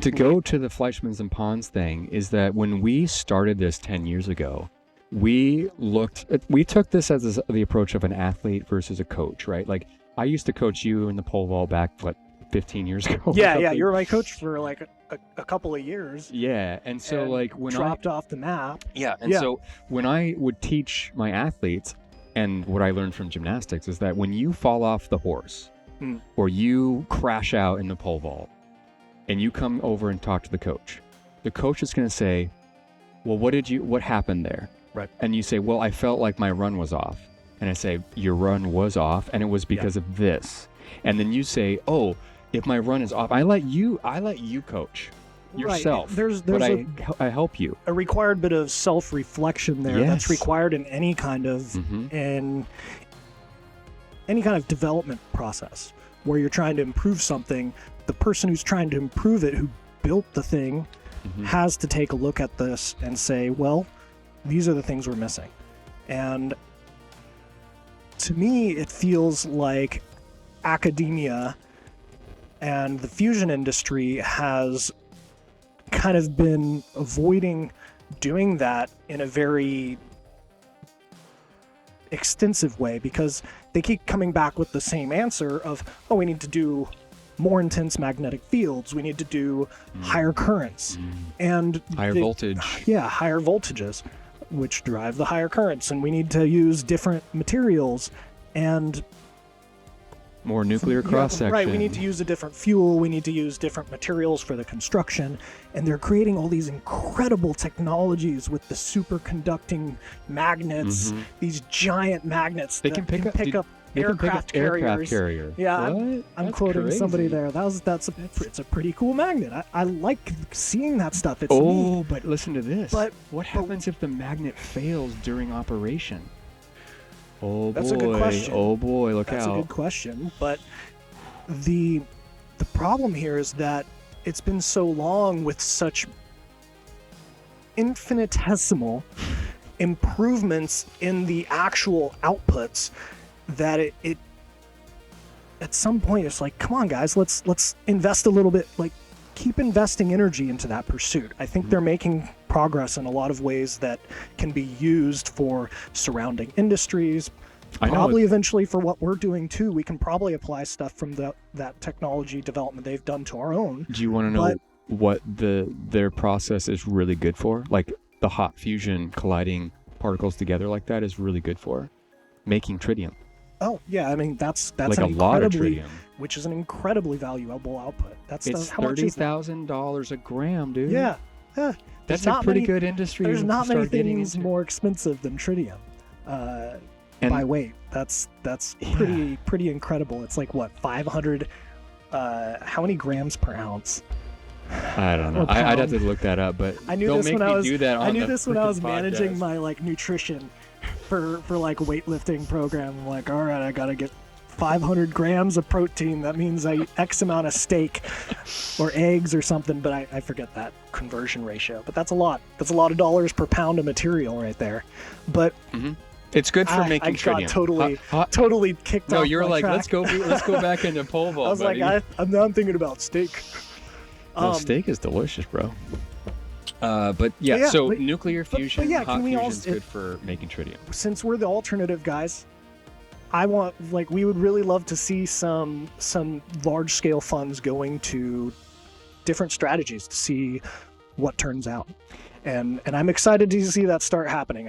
to go to the Fleischmann's and Pons thing is that when we started this 10 years ago, we took this as the approach of an athlete versus a coach, right? Like I used to coach you in the pole vault back, 15 years ago? Yeah, you were my coach for like a couple of years. Yeah, and so like when dropped off the map. Yeah, and so when I would teach my athletes, and what I learned from gymnastics is that when you fall off the horse or you crash out in the pole vault and you come over and talk to the coach is going to say, well, what happened there? Right. And you say, well, I felt like my run was off. And I say, your run was off and it was because of this. And then you say, oh, if my run is off, I let you coach yourself. Right. But I help you. A required bit of self-reflection there. Yes. That's required in any kind of development process where you're trying to improve something. The person who's trying to improve it, who built the thing, has to take a look at this and say, well, these are the things we're missing. And to me, it feels like academia and the fusion industry has kind of been avoiding doing that in a very extensive way because they keep coming back with the same answer of, oh, we need to do more intense magnetic fields, we need to do higher currents and higher voltage. Yeah, higher voltages, which drive the higher currents, and we need to use different materials and more nuclear cross-section. Right, we need to use a different fuel, we need to use different materials for the construction, and they're creating all these incredible technologies with the superconducting magnets, these giant magnets that can pick up aircraft carriers. Yeah, I'm quoting somebody there. It's a pretty cool magnet. I like seeing that stuff. It's neat. But listen to this. But what happens if the magnet fails during operation? Oh boy. That's a good question. Oh boy, look out. That's a good question. But the problem here is that it's been so long with such infinitesimal improvements in the actual outputs that it at some point it's like, come on guys, let's invest a little bit, like keep investing energy into that pursuit. I think they're making progress in a lot of ways that can be used for surrounding industries. Probably eventually for what we're doing too, we can probably apply stuff from that technology development they've done to our own. Do you want to know what their process is really good for? Like the hot fusion colliding particles together like that is really good for making tritium. Oh yeah, I mean that's like a lot of tritium, which is an incredibly valuable output. It's $30,000 a gram, dude. Yeah. That's a pretty good industry. There's not many things more expensive than tritium by weight. That's pretty incredible. It's like what, 500? How many grams per ounce? I don't know. I'd have to look that up, but I knew this when I was podcast. Managing my nutrition for weightlifting program. I'm like, all right, I gotta get 500 grams of protein. That means I eat X amount of steak or eggs or something, but I forget that conversion ratio. But that's a lot. That's a lot of dollars per pound of material right there. But it's good for making tritium. I got totally kicked off. No, you're like, track. let's go back into pole vault. I was buddy. like, I'm thinking about steak. Well, steak is delicious, bro. So nuclear fusion, hot fusion is good for making tritium. Since we're the alternative guys, we would really love to see some large scale funds going to different strategies to see what turns out. And I'm excited to see that start happening.